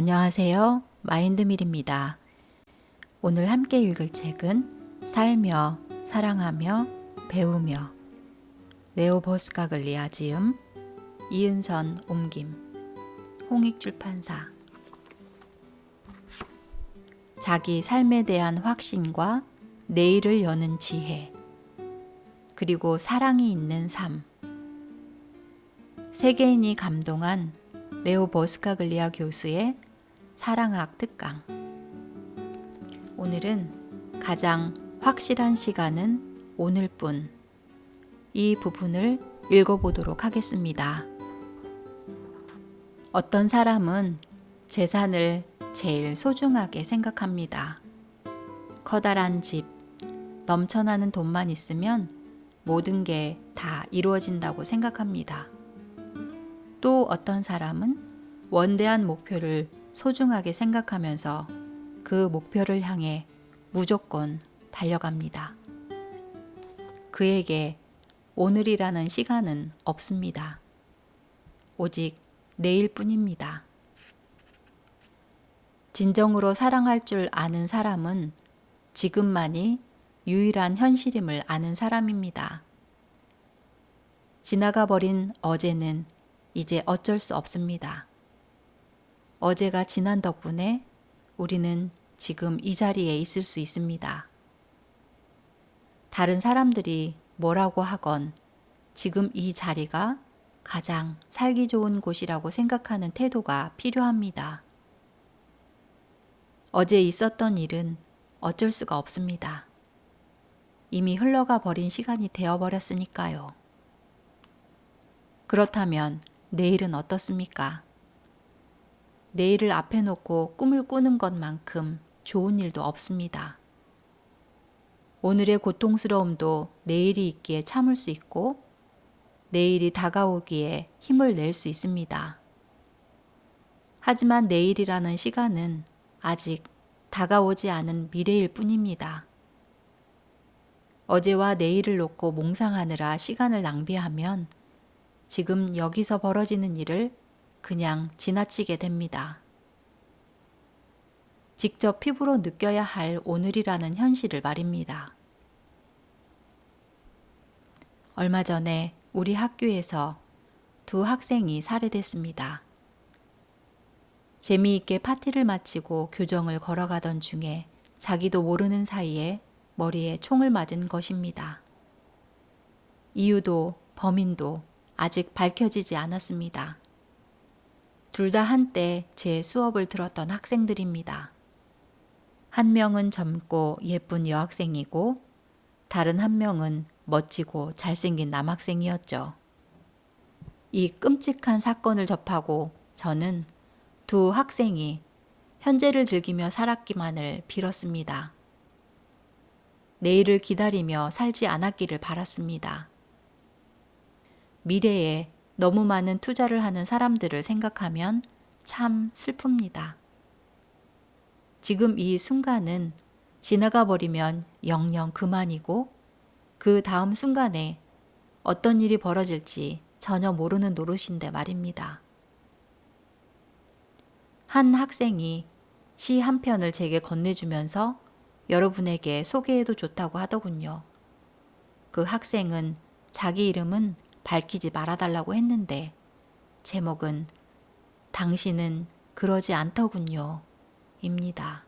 안녕하세요. 마인드밀입니다. 오늘 함께 읽을 책은 살며, 사랑하며, 배우며 레오 버스카글리아 지음, 이은선 옮김, 홍익출판사. 자기 삶에 대한 확신과 내일을 여는 지혜, 그리고 사랑이 있는 삶. 세계인이 감동한 레오 버스카글리아 교수의 사랑학 특강. 오늘은 가장 확실한 시간은 오늘뿐, 이 부분을 읽어보도록 하겠습니다. 어떤 사람은 재산을 제일 소중하게 생각합니다. 커다란 집, 넘쳐나는 돈만 있으면 모든 게 다 이루어진다고 생각합니다. 또 어떤 사람은 원대한 목표를 소중하게 생각하면서 그 목표를 향해 무조건 달려갑니다. 그에게 오늘이라는 시간은 없습니다. 오직 내일뿐입니다. 진정으로 사랑할 줄 아는 사람은 지금만이 유일한 현실임을 아는 사람입니다. 지나가 버린 어제는 이제 어쩔 수 없습니다. 어제가 지난 덕분에 우리는 지금 이 자리에 있을 수 있습니다. 다른 사람들이 뭐라고 하건 지금 이 자리가 가장 살기 좋은 곳이라고 생각하는 태도가 필요합니다. 어제 있었던 일은 어쩔 수가 없습니다. 이미 흘러가 버린 시간이 되어버렸으니까요. 그렇다면 내일은 어떻습니까? 내일을 앞에 놓고 꿈을 꾸는 것만큼 좋은 일도 없습니다. 오늘의 고통스러움도 내일이 있기에 참을 수 있고 내일이 다가오기에 힘을 낼 수 있습니다. 하지만 내일이라는 시간은 아직 다가오지 않은 미래일 뿐입니다. 어제와 내일을 놓고 몽상하느라 시간을 낭비하면 지금 여기서 벌어지는 일을 그냥 지나치게 됩니다. 직접 피부로 느껴야 할 오늘이라는 현실을 말입니다. 얼마 전에 우리 학교에서 두 학생이 살해됐습니다. 재미있게 파티를 마치고 교정을 걸어가던 중에 자기도 모르는 사이에 머리에 총을 맞은 것입니다. 이유도 범인도 아직 밝혀지지 않았습니다. 둘 다 한때 제 수업을 들었던 학생들입니다. 한 명은 젊고 예쁜 여학생이고 다른 한 명은 멋지고 잘생긴 남학생이었죠. 이 끔찍한 사건을 접하고 저는 두 학생이 현재를 즐기며 살았기만을 빌었습니다. 내일을 기다리며 살지 않았기를 바랐습니다. 미래에 너무 많은 투자를 하는 사람들을 생각하면 참 슬픕니다. 지금 이 순간은 지나가 버리면 영영 그만이고 그 다음 순간에 어떤 일이 벌어질지 전혀 모르는 노릇인데 말입니다. 한 학생이 시 한 편을 제게 건네주면서 여러분에게 소개해도 좋다고 하더군요. 그 학생은 자기 이름은 밝히지 말아달라고 했는데 제목은 당신은 그러지 않더군요 입니다.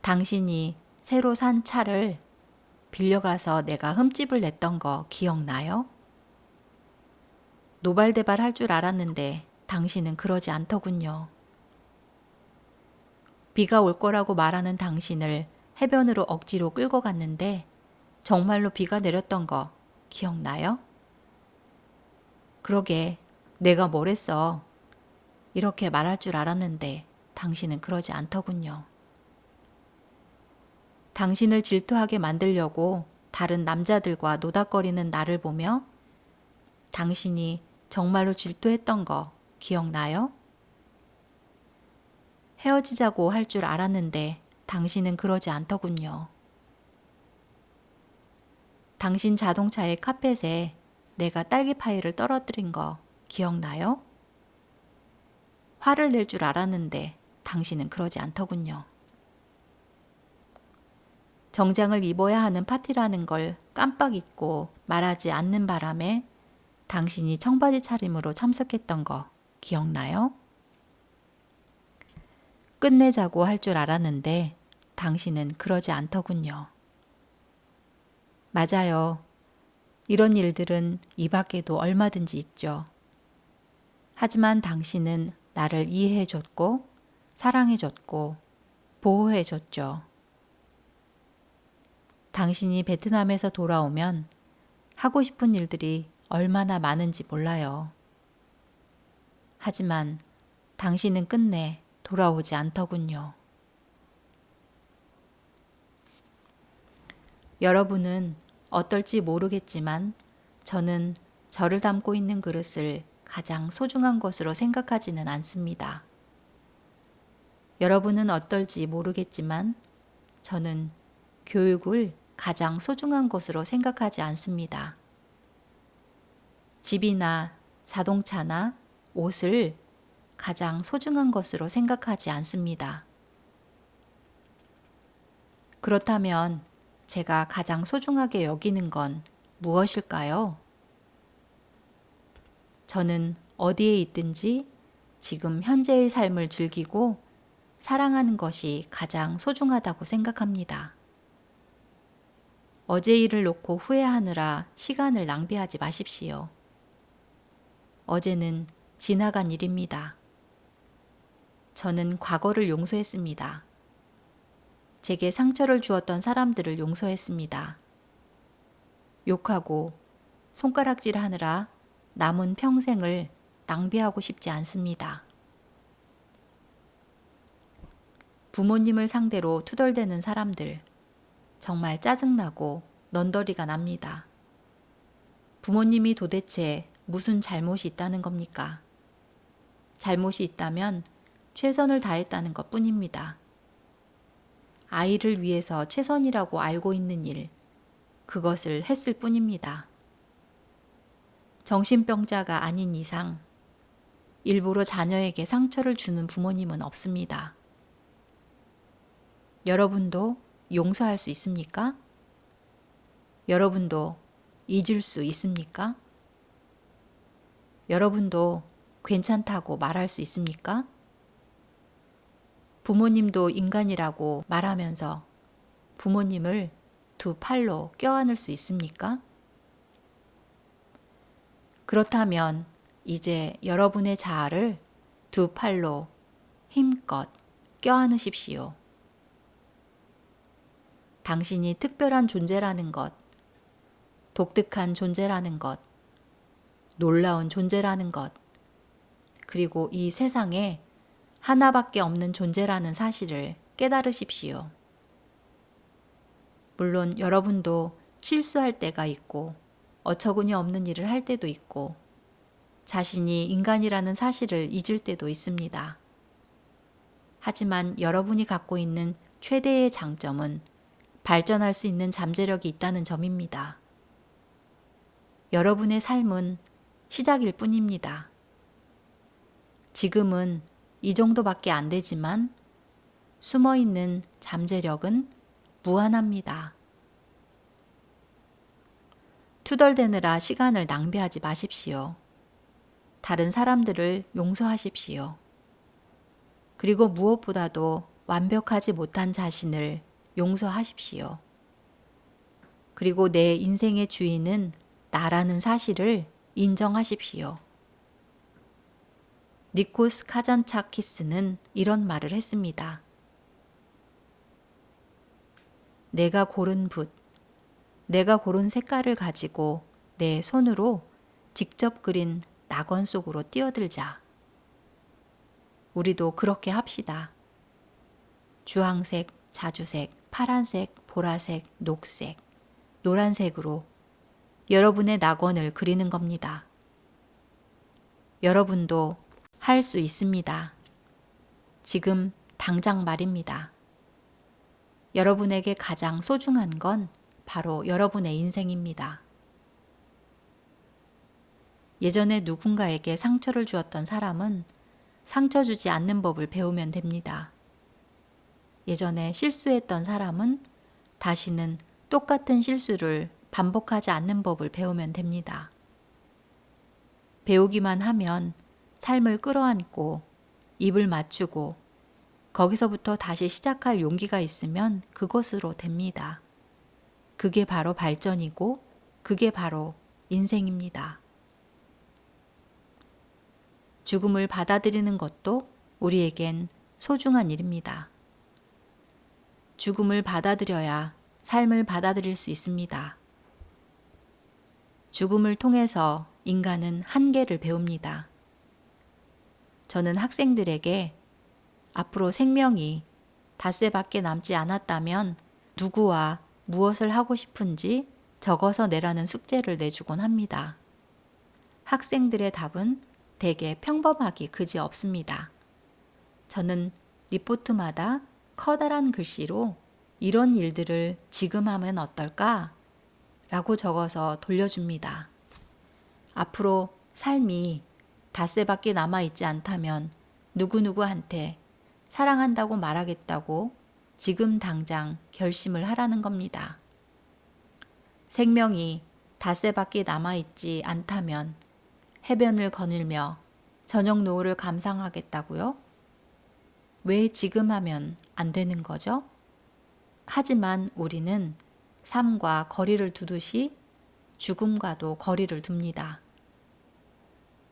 당신이 새로 산 차를 빌려가서 내가 흠집을 냈던 거 기억나요? 노발대발 할 줄 알았는데 당신은 그러지 않더군요. 비가 올 거라고 말하는 당신을 해변으로 억지로 끌고 갔는데 정말로 비가 내렸던 거 기억나요? 그러게 내가 뭘 했어. 이렇게 말할 줄 알았는데 당신은 그러지 않더군요. 당신을 질투하게 만들려고 다른 남자들과 노닥거리는 나를 보며 당신이 정말로 질투했던 거 기억나요? 헤어지자고 할 줄 알았는데 당신은 그러지 않더군요. 당신 자동차의 카펫에 내가 딸기 파이를 떨어뜨린 거 기억나요? 화를 낼 줄 알았는데 당신은 그러지 않더군요. 정장을 입어야 하는 파티라는 걸 깜빡 잊고 말하지 않는 바람에 당신이 청바지 차림으로 참석했던 거 기억나요? 끝내자고 할 줄 알았는데 당신은 그러지 않더군요. 맞아요. 이런 일들은 이 밖에도 얼마든지 있죠. 하지만 당신은 나를 이해해줬고 사랑해줬고 보호해줬죠. 당신이 베트남에서 돌아오면 하고 싶은 일들이 얼마나 많은지 몰라요. 하지만 당신은 끝내 돌아오지 않더군요. 여러분은 어떨지 모르겠지만 저는 저를 담고 있는 그릇을 가장 소중한 것으로 생각하지는 않습니다. 여러분은 어떨지 모르겠지만 저는 교육을 가장 소중한 것으로 생각하지 않습니다. 집이나 자동차나 옷을 가장 소중한 것으로 생각하지 않습니다. 그렇다면 제가 가장 소중하게 여기는 건 무엇일까요? 저는 어디에 있든지 지금 현재의 삶을 즐기고 사랑하는 것이 가장 소중하다고 생각합니다. 어제 일을 놓고 후회하느라 시간을 낭비하지 마십시오. 어제는 지나간 일입니다. 저는 과거를 용서했습니다. 제게 상처를 주었던 사람들을 용서했습니다. 욕하고 손가락질하느라 남은 평생을 낭비하고 싶지 않습니다. 부모님을 상대로 투덜대는 사람들, 정말 짜증나고 넌더리가 납니다. 부모님이 도대체 무슨 잘못이 있다는 겁니까? 잘못이 있다면 최선을 다했다는 것 뿐입니다. 아이를 위해서 최선이라고 알고 있는 일, 그것을 했을 뿐입니다. 정신병자가 아닌 이상 일부러 자녀에게 상처를 주는 부모님은 없습니다. 여러분도 용서할 수 있습니까? 여러분도 잊을 수 있습니까? 여러분도 괜찮다고 말할 수 있습니까? 부모님도 인간이라고 말하면서 부모님을 두 팔로 껴안을 수 있습니까? 그렇다면 이제 여러분의 자아를 두 팔로 힘껏 껴안으십시오. 당신이 특별한 존재라는 것, 독특한 존재라는 것, 놀라운 존재라는 것, 그리고 이 세상에 하나밖에 없는 존재라는 사실을 깨달으십시오. 물론 여러분도 실수할 때가 있고 어처구니 없는 일을 할 때도 있고 자신이 인간이라는 사실을 잊을 때도 있습니다. 하지만 여러분이 갖고 있는 최대의 장점은 발전할 수 있는 잠재력이 있다는 점입니다. 여러분의 삶은 시작일 뿐입니다. 지금은 이 정도밖에 안 되지만 숨어있는 잠재력은 무한합니다. 투덜대느라 시간을 낭비하지 마십시오. 다른 사람들을 용서하십시오. 그리고 무엇보다도 완벽하지 못한 자신을 용서하십시오. 그리고 내 인생의 주인은 나라는 사실을 인정하십시오. 니코스 카잔차키스는 이런 말을 했습니다. 내가 고른 붓, 내가 고른 색깔을 가지고 내 손으로 직접 그린 낙원 속으로 뛰어들자. 우리도 그렇게 합시다. 주황색, 자주색, 파란색, 보라색, 녹색, 노란색으로 여러분의 낙원을 그리는 겁니다. 여러분도 할 수 있습니다. 지금 당장 말입니다. 여러분에게 가장 소중한 건 바로 여러분의 인생입니다. 예전에 누군가에게 상처를 주었던 사람은 상처 주지 않는 법을 배우면 됩니다. 예전에 실수했던 사람은 다시는 똑같은 실수를 반복하지 않는 법을 배우면 됩니다. 배우기만 하면 삶을 끌어안고 입을 맞추고 거기서부터 다시 시작할 용기가 있으면 그것으로 됩니다. 그게 바로 발전이고 그게 바로 인생입니다. 죽음을 받아들이는 것도 우리에겐 소중한 일입니다. 죽음을 받아들여야 삶을 받아들일 수 있습니다. 죽음을 통해서 인간은 한계를 배웁니다. 저는 학생들에게 앞으로 생명이 닷새밖에 남지 않았다면 누구와 무엇을 하고 싶은지 적어서 내라는 숙제를 내주곤 합니다. 학생들의 답은 대개 평범하기 그지없습니다. 저는 리포트마다 커다란 글씨로 이런 일들을 지금 하면 어떨까? 라고 적어서 돌려줍니다. 앞으로 삶이 닷새밖에 남아있지 않다면 누구누구한테 사랑한다고 말하겠다고 지금 당장 결심을 하라는 겁니다. 생명이 닷새밖에 남아있지 않다면 해변을 거닐며 저녁 노을을 감상하겠다고요? 왜 지금 하면 안 되는 거죠? 하지만 우리는 삶과 거리를 두듯이 죽음과도 거리를 둡니다.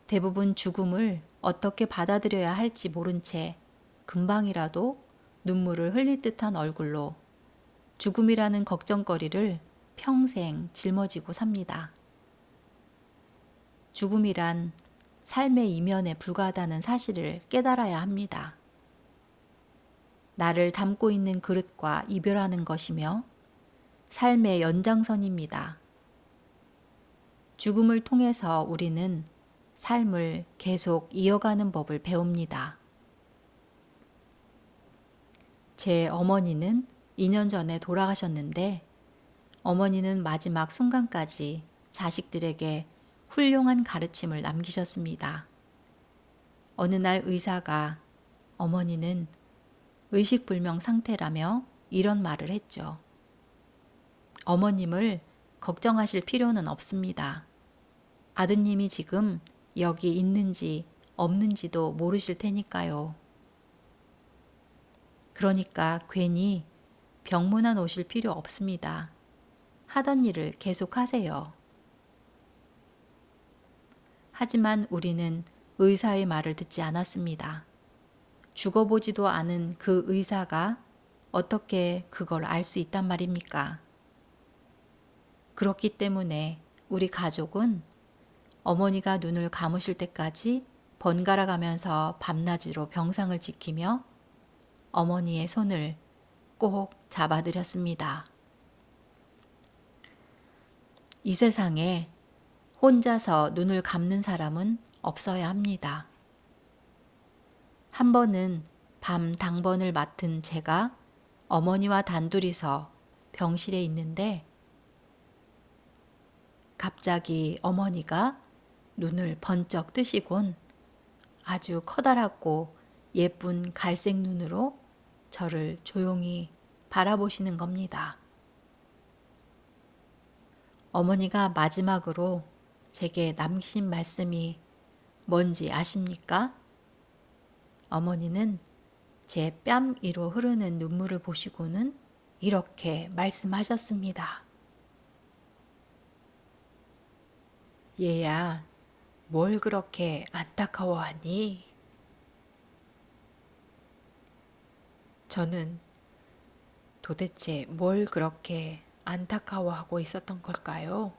대부분 죽음을 어떻게 받아들여야 할지 모른 채 금방이라도 눈물을 흘릴 듯한 얼굴로 죽음이라는 걱정거리를 평생 짊어지고 삽니다. 죽음이란 삶의 이면에 불과하다는 사실을 깨달아야 합니다. 나를 담고 있는 그릇과 이별하는 것이며 삶의 연장선입니다. 죽음을 통해서 우리는 삶을 계속 이어가는 법을 배웁니다. 제 어머니는 2년 전에 돌아가셨는데 어머니는 마지막 순간까지 자식들에게 훌륭한 가르침을 남기셨습니다. 어느 날 의사가 어머니는 의식불명 상태라며 이런 말을 했죠. 어머님을 걱정하실 필요는 없습니다. 아드님이 지금 여기 있는지 없는지도 모르실 테니까요. 그러니까 괜히 병문안 오실 필요 없습니다. 하던 일을 계속하세요. 하지만 우리는 의사의 말을 듣지 않았습니다. 죽어보지도 않은 그 의사가 어떻게 그걸 알 수 있단 말입니까? 그렇기 때문에 우리 가족은 어머니가 눈을 감으실 때까지 번갈아 가면서 밤낮으로 병상을 지키며 어머니의 손을 꼭 잡아드렸습니다. 이 세상에 혼자서 눈을 감는 사람은 없어야 합니다. 한 번은 밤 당번을 맡은 제가 어머니와 단둘이서 병실에 있는데 갑자기 어머니가 눈을 번쩍 뜨시곤 아주 커다랗고 예쁜 갈색 눈으로 저를 조용히 바라보시는 겁니다. 어머니가 마지막으로 제게 남기신 말씀이 뭔지 아십니까? 어머니는 제 뺨 위로 흐르는 눈물을 보시고는 이렇게 말씀하셨습니다. 얘야, 뭘 그렇게 안타까워하니? 저는 도대체 뭘 그렇게 안타까워하고 있었던 걸까요?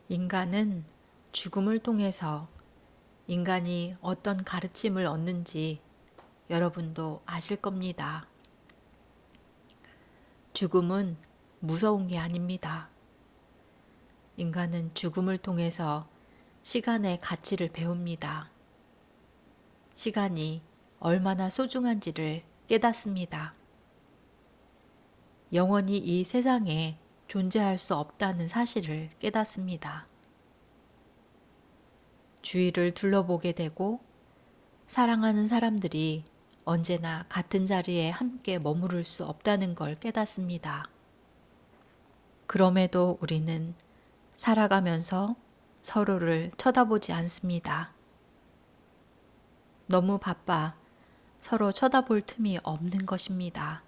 인간은 죽음을 통해서 인간이 어떤 가르침을 얻는지 여러분도 아실 겁니다. 죽음은 무서운 게 아닙니다. 인간은 죽음을 통해서 시간의 가치를 배웁니다. 시간이 얼마나 소중한지를 깨닫습니다. 영원히 이 세상에 존재할 수 없다는 사실을 깨닫습니다. 주위를 둘러보게 되고 사랑하는 사람들이 언제나 같은 자리에 함께 머무를 수 없다는 걸 깨닫습니다. 그럼에도 우리는 살아가면서 서로를 쳐다보지 않습니다. 너무 바빠 서로 쳐다볼 틈이 없는 것입니다.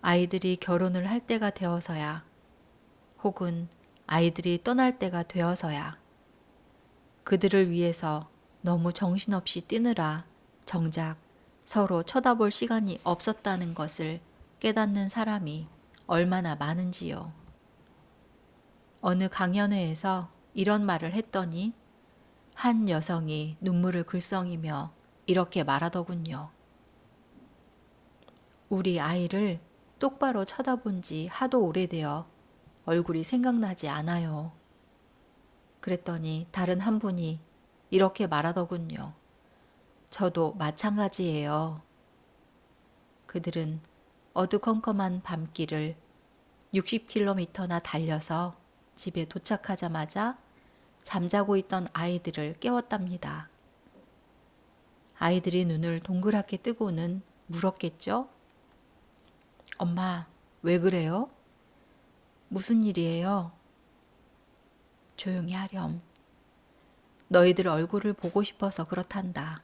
아이들이 결혼을 할 때가 되어서야, 혹은 아이들이 떠날 때가 되어서야, 그들을 위해서 너무 정신없이 뛰느라 정작 서로 쳐다볼 시간이 없었다는 것을 깨닫는 사람이 얼마나 많은지요. 어느 강연회에서 이런 말을 했더니 한 여성이 눈물을 글썽이며 이렇게 말하더군요. 우리 아이를 똑바로 쳐다본 지 하도 오래되어 얼굴이 생각나지 않아요. 그랬더니 다른 한 분이 이렇게 말하더군요. 저도 마찬가지예요. 그들은 어두컴컴한 밤길을 60km나 달려서 집에 도착하자마자 잠자고 있던 아이들을 깨웠답니다. 아이들이 눈을 동그랗게 뜨고는 물었겠죠? 엄마, 왜 그래요? 무슨 일이에요? 조용히 하렴. 너희들 얼굴을 보고 싶어서 그렇단다.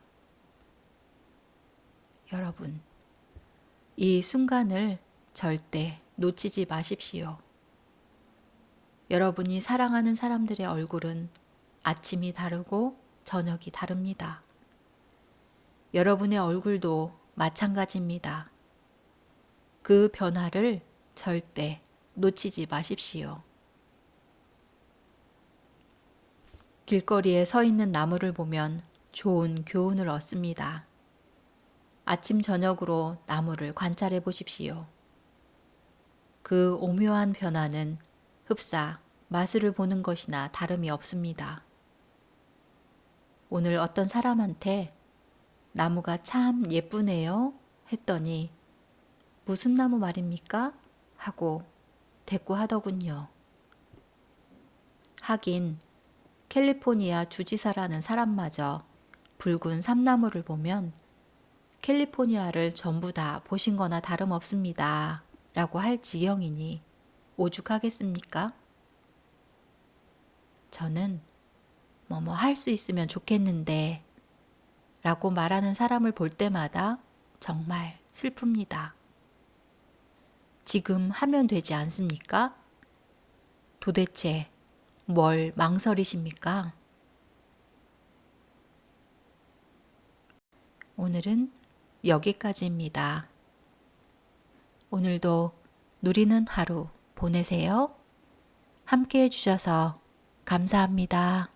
여러분, 이 순간을 절대 놓치지 마십시오. 여러분이 사랑하는 사람들의 얼굴은 아침이 다르고 저녁이 다릅니다. 여러분의 얼굴도 마찬가지입니다. 그 변화를 절대 놓치지 마십시오. 길거리에 서 있는 나무를 보면 좋은 교훈을 얻습니다. 아침 저녁으로 나무를 관찰해 보십시오. 그 오묘한 변화는 흡사 마술을 보는 것이나 다름이 없습니다. 오늘 어떤 사람한테 나무가 참 예쁘네요 했더니 무슨 나무 말입니까? 하고 대꾸하더군요. 하긴 캘리포니아 주지사라는 사람마저 붉은 삼나무를 보면 캘리포니아를 전부 다 보신 거나 다름없습니다 라고 할 지경이니 오죽하겠습니까? 저는 뭐뭐 할 수 있으면 좋겠는데 라고 말하는 사람을 볼 때마다 정말 슬픕니다. 지금 하면 되지 않습니까? 도대체 뭘 망설이십니까? 오늘은 여기까지입니다. 오늘도 누리는 하루 보내세요. 함께 해주셔서 감사합니다.